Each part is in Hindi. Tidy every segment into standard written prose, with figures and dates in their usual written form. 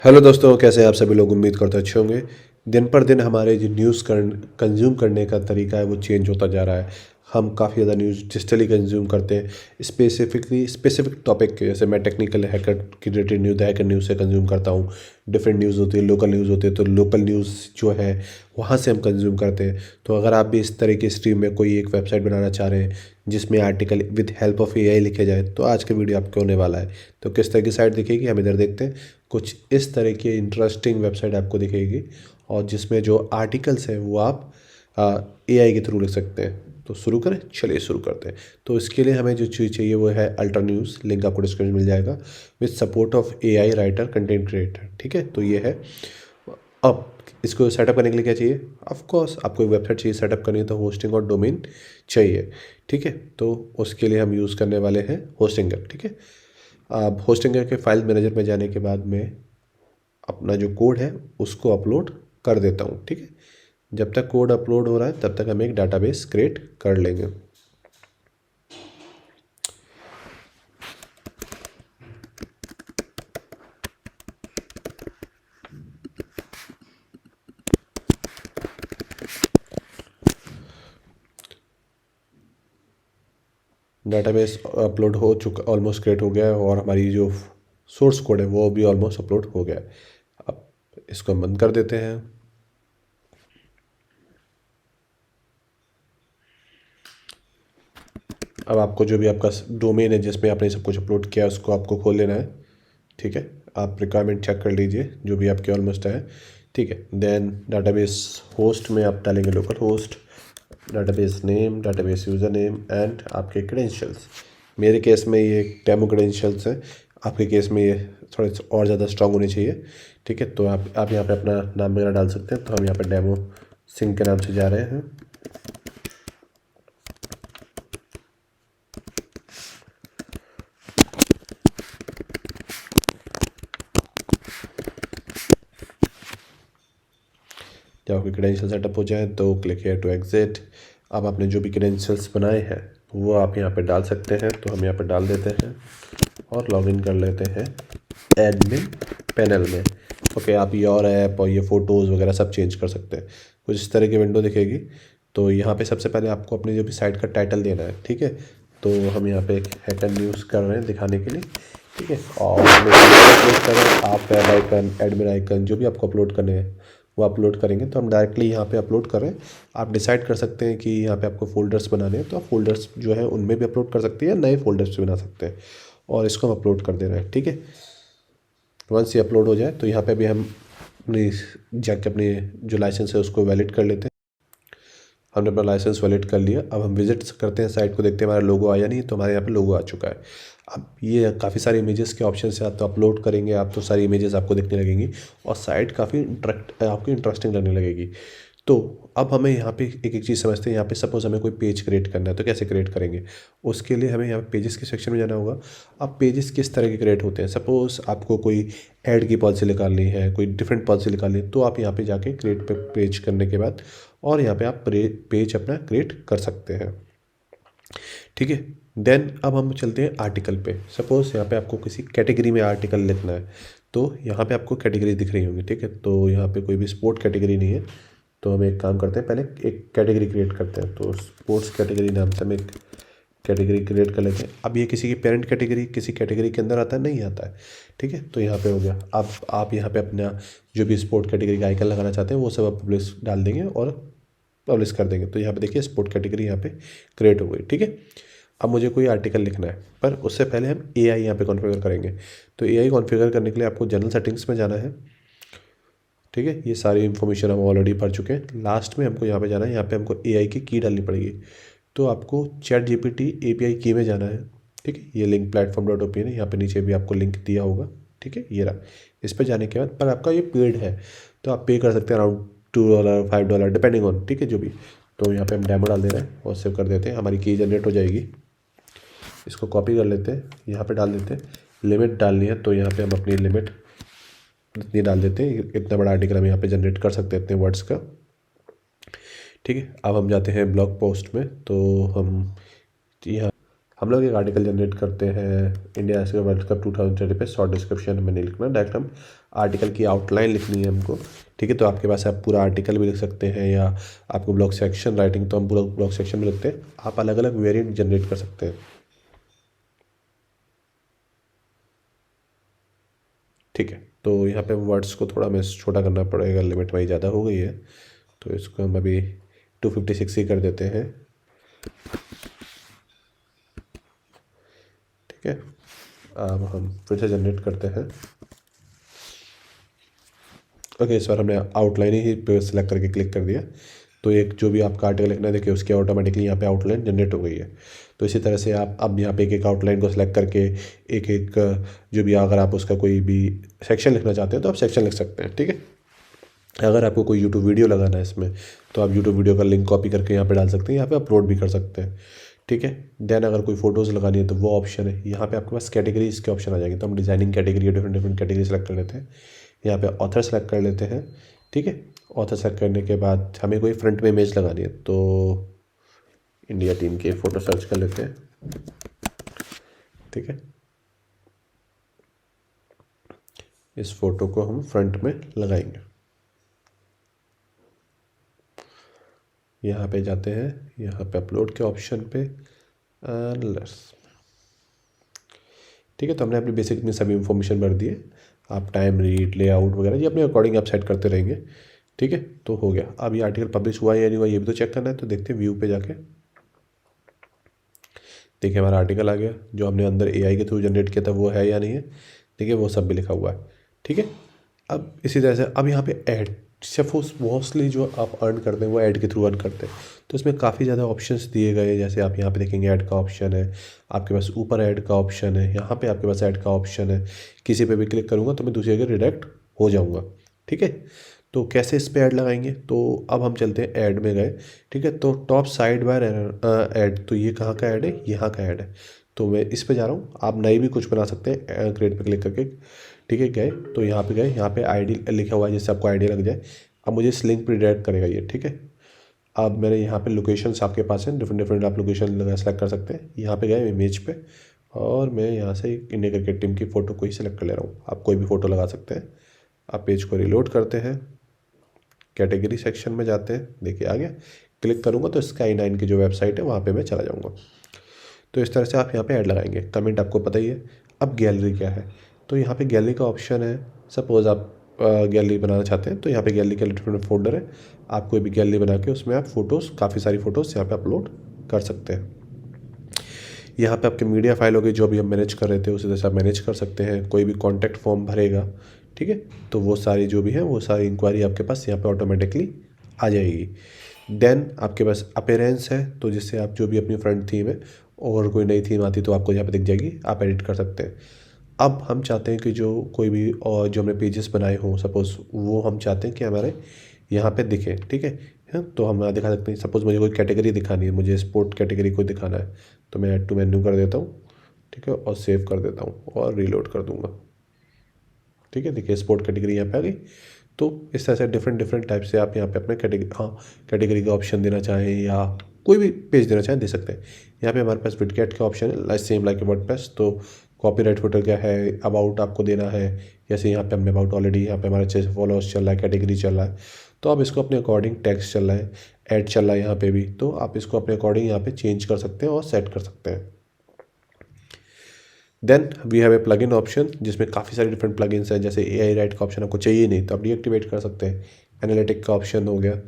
हेलो दोस्तों, कैसे हैं आप सभी लोग। उम्मीद करते अच्छे होंगे। दिन पर दिन हमारे जो न्यूज़ कंज्यूम करने का तरीका है वो चेंज होता जा रहा है। हम काफ़ी ज़्यादा न्यूज़ डिजिटली कंज्यूम करते हैं। स्पेसिफिक टॉपिक के, जैसे मैं टेक्निकल हैकर की रिलेटेड न्यूज़ हैकर न्यूज़ से कंज्यूम करता हूँ। डिफरेंट न्यूज़ होती है, लोकल न्यूज़ होती है, तो लोकल न्यूज़ जो है वहाँ से हम कंज्यूम करते हैं। तो अगर आप भी इस तरह की स्ट्रीम में कोई एक वेबसाइट बनाना चाह रहे हैं जिसमें article with help of AI लिखे जाए, तो आज का वीडियो आपको होने वाला है। तो किस तरह की साइट दिखेगी हम इधर देखते हैं। कुछ इस तरह की इंटरेस्टिंग वेबसाइट आपको दिखेगी और जिसमें जो आर्टिकल्स हैं वो आप एआई के थ्रू लिख सकते हैं। तो शुरू करें, चलिए शुरू करते हैं। तो इसके लिए हमें जो चीज़ चाहिए वो है अल्ट्रा न्यूज़। लिंक आपको डिस्क्रिप्शन में मिल जाएगा। With support of AI writer content creator, ठीक है। तो ये है। अब इसको सेटअप करने के लिए क्या चाहिए? ऑफ कोर्स आपको एक वेबसाइट चाहिए। सेटअप करनी है तो होस्टिंग और डोमेन चाहिए, ठीक है। तो उसके लिए हम यूज़ करने वाले हैं होस्टिंगर, ठीक है। अब होस्टिंगर के फाइल मैनेजर में जाने के बाद में अपना जो कोड है उसको अपलोड कर देता हूँ, ठीक है। जब तक कोड अपलोड हो रहा है तब तक हम एक डाटाबेस क्रिएट कर लेंगे। डाटाबेस अपलोड हो चुका, ऑलमोस्ट क्रिएट हो गया है और हमारी जो सोर्स कोड है वो भी ऑलमोस्ट अपलोड हो गया है। अब इसको हम बंद कर देते हैं। अब आपको जो भी आपका डोमेन है जिसमें आपने सब कुछ अपलोड किया है उसको आपको खोल लेना है, ठीक है। आप रिक्वायरमेंट चेक कर लीजिए जो भी आपके ऑलमोस्ट है, ठीक है। देन डाटाबेस होस्ट में आप डालेंगे local host, database name, database user name and आपके क्रेडेंशियल्स। मेरे केस में ये डेमो क्रेडेंशियल्स हैं, आपके केस में ये थोड़े से और ज़्यादा स्ट्रांग होने चाहिए, ठीक है। तो आप यहाँ पे अपना नाम वगैरह डाल सकते हैं। तो हम यहाँ पे डेमो सिंह के नाम से जा रहे हैं। जब आपके क्रेडेंशियल सेटअप हो जाए तो क्लिक हेयर टू एग्जिट। अब आपने जो भी क्रेडेंशियल्स बनाए हैं वो आप यहाँ पे डाल सकते हैं। तो हम यहाँ पे डाल देते हैं और लॉगिन कर लेते हैं एडमिन पैनल में। ओके, आप ये और ऐप और ये फ़ोटोज़ वगैरह सब चेंज कर सकते हैं। कुछ इस तरह की विंडो दिखेगी। तो यहाँ पे सबसे पहले आपको अपनी जो भी साइट का टाइटल देना है, ठीक है। तो हम यहाँ पे एक हैकर न्यूज़ कर रहे हैं दिखाने के लिए, ठीक है। और अपलोड करें आप वेब आइकन, एडमिन आइकन, जो भी आपको अपलोड करने हैं वो अपलोड करेंगे। तो हम डायरेक्टली यहाँ पे अपलोड कर रहे हैं। आप डिसाइड कर सकते हैं कि यहाँ पे आपको फ़ोल्डर्स बनाने हैं तो आप फ़ोल्डर्स जो है उनमें भी अपलोड कर सकते हैं, नए फ़ोल्डर्स भी बना सकते हैं। और इसको हम अपलोड कर दे रहे हैं, ठीक है। वंस ये अपलोड हो जाए तो यहाँ पे भी हम अपनी जाके अपने जो लाइसेंस है उसको वैलिड कर लेते हैं। हमने अपना लाइसेंस वैलिड कर लिया। अब हम विजिट करते हैं साइट को, देखते हैं हमारा लोगो आया नहीं। तो हमारे यहाँ पे लोगो आ चुका है। अब ये काफ़ी सारे इमेजेस के ऑप्शन से आप तो अपलोड करेंगे आप तो सारी इमेजेस आपको दिखने लगेंगी और साइट काफ़ी आपको इंटरेस्टिंग लगने लगेगी। तो अब हमें यहाँ पे एक एक चीज़ समझते हैं। यहाँ पे सपोज़ हमें कोई पेज क्रिएट करना है तो कैसे क्रिएट करेंगे? उसके लिए हमें यहाँ पेजेस के सेक्शन में जाना होगा। अब पेजेस किस तरह के क्रिएट होते हैं? सपोज़ आपको कोई ऐड की पॉलिसी निकालनी है, कोई डिफरेंट पॉलिसी निकालनी है, तो आप यहाँ पे जाके क्रिएट पे पेज करने के बाद और यहाँ पे आप पेज अपना क्रिएट कर सकते हैं, ठीक है। देन अब हम चलते हैं आर्टिकल पे। सपोज़ यहाँ पे आपको किसी कैटेगरी में आर्टिकल लिखना है तो यहाँ पे आपको कैटेगरी दिख रही होंगी, ठीक है। तो यहाँ पे कोई भी स्पोर्ट कैटेगरी नहीं है। तो हम एक काम करते हैं, पहले एक कैटेगरी क्रिएट करते हैं। तो स्पोर्ट्स कैटेगरी नाम से हम एक कैटेगरी क्रिएट कर लेते हैं। अब ये किसी की पेरेंट कैटेगरी किसी कैटेगरी के अंदर आता है, नहीं आता है, ठीक है। तो यहाँ पे हो गया। अब आप यहाँ पे अपना जो भी स्पोर्ट कैटेगरी का आइकन लगाना चाहते हैं वो सब आप पब्लिश डाल देंगे और पब्लिश कर देंगे। तो यहाँ पे देखिए स्पोर्ट कैटेगरी यहाँ पे क्रिएट हो गई, ठीक है। अब मुझे कोई आर्टिकल लिखना है पर उससे पहले हम एआई यहाँ पे कॉन्फ़िगर करेंगे। तो एआई कॉन्फ़िगर करने के लिए आपको जनरल सेटिंग्स में जाना है, ठीक है। ये सारी इन्फॉर्मेशन हम ऑलरेडी पढ़ चुके हैं। लास्ट में हमको यहाँ पे जाना है, यहाँ पे हमको एआई की की डालनी पड़ेगी। तो आपको चैट जीपीटी एपीआई की में जाना है, ठीक है। ये लिंक platform.open है, यहाँ पे नीचे भी आपको लिंक दिया होगा, ठीक है। ये रहा। इस पर जाने के बाद पर आपका ये पेड है तो आप पे कर सकते हैं अराउंड $2 $5 डिपेंडिंग ऑन, ठीक है, जो भी। तो यहाँ पे हम डेमो डाल दे रहे हैं और सेव कर देते हैं। हमारी की जनरेट हो जाएगी। इसको कॉपी कर लेते हैं, यहाँ पे डाल देते हैं। लिमिट डालनी है तो यहाँ पे हम अपनी लिमिट इतनी डाल देते हैं। इतना बड़ा आर्टिकल हम यहाँ पे जनरेट कर सकते हैं इतने वर्ड्स का, ठीक है। अब हम जाते हैं ब्लॉग पोस्ट में। तो यहाँ हम लोग एक आर्टिकल जनरेट करते हैं। इंडिया वर्ल्ड कप 2030 पे शॉर्ट डिस्क्रिप्शन हमें नहीं लिखना, डायरेक्ट हम आर्टिकल की आउटलाइन लिखनी है हमको, ठीक है, तो आपके पास आप पूरा आर्टिकल भी लिख सकते हैं, या आपको ब्लॉग सेक्शन राइटिंग तो हम पूरा ब्लॉग सेक्शन में लिखते हैं, आप अलग अलग वेरिएंट जनरेट कर सकते हैं। ठीक है, तो यहाँ पे वर्ड्स को थोड़ा हमें छोटा करना पड़ेगा, लिमिट वही ज़्यादा हो गई है, तो इसको हम अभी 256 ही कर देते हैं। ठीक है, अब हम फिर से जनरेट करते हैं। ओके, इस बार हमने आउटलाइन ही पे सेलेक्ट करके क्लिक कर दिया, तो एक जो भी आपका आर्टिकल लिखना है देखिए उसकी ऑटोमेटिकली यहाँ पे आउटलाइन जनरेट हो गई है। तो इसी तरह से आप अब यहाँ पे एक एक आउटलाइन को सिलेक्ट करके एक एक जो भी, अगर आप उसका कोई भी सेक्शन लिखना चाहते हैं तो आप सेक्शन लिख सकते हैं। ठीक है, अगर आपको कोई यूट्यूब वीडियो लगाना है इसमें, तो आप यूट्यूब वीडियो का लिंक कॉपी करके यहाँ पे डाल सकते हैं, यहाँ पे अपलोड भी कर सकते हैं। ठीक है, देन अगर कोई फोटोज़ लगानी है तो वो ऑप्शन है, यहाँ पे आपके पास कैटेगरीज के ऑप्शन आ जाएंगे, तो हम डिज़ाइनिंग कैटेगरी या डिफरेंट डिफरेंट कैटेगरी सेलेक्ट कर लेते हैं। यहाँ पे ऑथर सेलेक्ट कर लेते हैं। ठीक है, ऑथर सेलेक्ट करने के बाद हमें कोई फ्रंट में इमेज लगानी है, तो इंडिया टीम की फ़ोटो सर्च कर लेते हैं। ठीक है, इस फोटो को हम फ्रंट में लगाएंगे। यहाँ पे जाते हैं, यहाँ पे अपलोड के ऑप्शन पे लेट्स। ठीक है, तो हमने अपनी बेसिक में सभी इन्फॉर्मेशन भर दी है। आप टाइम, रीड, लेआउट वगैरह ये अपने अकॉर्डिंग आप सेट करते रहेंगे। ठीक है, तो हो गया। अब ये आर्टिकल पब्लिश हुआ है या नहीं हुआ ये भी तो चेक करना है, तो देखते हैं व्यू पे जाके। देखिए हमारा आर्टिकल आ गया, जो हमने अंदर एआई के थ्रू जनरेट किया था वो है या नहीं है, देखिए वो सब भी लिखा हुआ है। ठीक है, अब इसी तरह से अब यहाँ पे ऐड, सपोज मोस्टली जो आप अर्न करते हैं वो ऐड के थ्रू अर्न करते हैं, तो इसमें काफ़ी ज़्यादा ऑप्शंस दिए गए हैं। जैसे आप यहाँ पे देखेंगे ऐड का ऑप्शन है, आपके पास ऊपर ऐड का ऑप्शन है, यहाँ पे आपके पास ऐड का ऑप्शन है। किसी पे भी क्लिक करूँगा तो मैं दूसरी जगह रिडायरेक्ट हो जाऊँगा। ठीक है, तो कैसे इस पे ऐड लगाएंगे, तो अब हम चलते हैं ऐड में गए। ठीक है, तो टॉप साइड बार ऐड, तो ये कहाँ का ऐड है, यहाँ का ऐड है, तो मैं इस पे जा रहा हूँ। आप नई भी कुछ बना सकते हैं, क्रिएट पे क्लिक करके। ठीक है, गए तो यहाँ पे गए, यहाँ पे आईडी लिखा हुआ है जिससे आपको आईडी लग जाए। अब मुझे इस लिंक पर रिडायरेक्ट करेगा ये। ठीक है, अब मैंने यहाँ पे लोकेशंस आपके पास हैं, डिफरेंट डिफरेंट आप लोकेशन लगा सेलेक्ट कर सकते हैं। यहाँ पे गए इमेज पे, और मैं यहाँ से इंडिया क्रिकेट टीम की फ़ोटो को ही सिलेक्ट कर ले रहा हूँ। आप कोई भी फ़ोटो लगा सकते हैं। आप पेज को रिलोड करते हैं, कैटेगरी सेक्शन में जाते हैं, देखिए आ गया। क्लिक करूँगा तो Sky9 की जो वेबसाइट है वहाँ पे मैं चला जाऊँगा। तो इस तरह से आप यहाँ पे ऐड लगाएंगे। कमेंट आपको पता ही है। अब गैलरी क्या है, तो यहाँ पे गैलरी का ऑप्शन है। सपोज़ आप गैलरी बनाना चाहते हैं, तो यहाँ पे गैलरी का डिफरेंट फोल्डर है। आप कोई भी गैलरी बना के उसमें आप फ़ोटोज़, काफ़ी सारी फ़ोटोज़ यहाँ पे अपलोड कर सकते हैं। यहाँ पे आपके मीडिया फाइल होगी, जो भी हम मैनेज कर रहे थे उसी तरह से आप मैनेज कर सकते हैं। कोई भी कॉन्टैक्ट फॉर्म भरेगा, ठीक है, तो वो सारी जो भी है वो सारी इंक्वायरी आपके पास यहाँ पे ऑटोमेटिकली आ जाएगी। देन आपके पास अपीयरेंस है, तो जिससे आप जो भी अपनी फ्रंट थीम है और कोई नई थीम आती तो आपको यहाँ पे दिख जाएगी, आप एडिट कर सकते हैं। अब हम चाहते हैं कि जो कोई भी और जो हमने पेजेस बनाए हों सपोज़, वो हम चाहते हैं कि हमारे यहाँ पे दिखे। ठीक है, तो हम यहाँ दिखा सकते हैं। सपोज़ मुझे कोई कैटेगरी दिखानी है, मुझे स्पोर्ट कैटेगरी को दिखाना है, तो मैं ऐड टू मेन्यू कर देता हूँ। ठीक है, और सेव कर देता हूँ और रीलोड कर दूँगा। ठीक है, देखिए स्पोर्ट कैटेगरी यहाँ पे आ गई। तो इस तरह से डिफरेंट डिफरेंट टाइप से आप यहाँ पे अपने कैटेगरी का ऑप्शन देना चाहें या कोई भी पेज देना चाहें दे सकते हैं। यहाँ पे हमारे पास विडगेट का ऑप्शन है, सेम लाइक वर्डप्रेस। तो कॉपीराइट फुटर क्या है, अबाउट आपको देना है, जैसे यहाँ पे हमने अबाउट ऑलरेडी, यहाँ पे हमारे अच्छे से फॉलोअर्स चल रहा है, कैटेगरी चल रहा है, तो आप इसको अपने अकॉर्डिंग, टेक्स्ट चल रहा है, ऐड चल रहा है यहाँ पे भी, तो आप इसको अपने अकॉर्डिंग यहाँ पे चेंज कर सकते हैं और सेट कर सकते हैं। Then we have a plugin option, जिसमें काफ़ी सारे डिफरेंट प्लगइन्स हैं। जैसे AI राइट का ऑप्शन आपको चाहिए नहीं तो आप डीएक्टिवेट कर सकते हैं। एनालिटिक का ऑप्शन हो गया।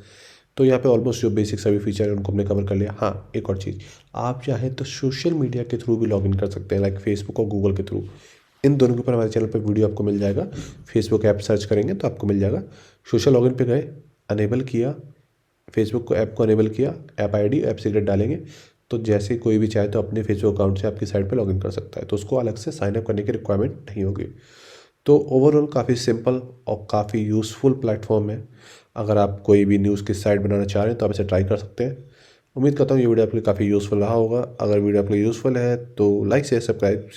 तो यहाँ पे ऑलमोस्ट जो बेसिक सभी फीचर है उनको हमने कवर कर लिया। हाँ, एक और चीज़, आप चाहें तो सोशल मीडिया के थ्रू भी लॉगिन कर सकते हैं, लाइक फेसबुक और गूगल के थ्रू। इन दोनों के ऊपर हमारे चैनल पर वीडियो आपको मिल जाएगा। फेसबुक ऐप सर्च करेंगे तो आपको मिल जाएगा। सोशल लॉगिन पे गए, अनेबल किया, फेसबुक को ऐप को अनेबल किया, ऐप ID, ऐप सीक्रेट डालेंगे, तो जैसे कोई भी चाहे तो अपने फेसबुक अकाउंट से आपकी साइट पे लॉगिन कर सकता है, तो उसको अलग से साइन अप करने की रिक्वायरमेंट नहीं होगी। तो ओवरऑल काफ़ी सिंपल और काफ़ी यूज़फुल प्लेटफॉर्म है। अगर आप कोई भी न्यूज़ की साइट बनाना चाह रहे हैं तो आप इसे ट्राई कर सकते हैं। उम्मीद करता हूँ ये वीडियो आपके लिए काफ़ी यूज़फुल रहा होगा। अगर वीडियो आपके लिए यूज़फुल है तो लाइक शेयर सब्सक्राइब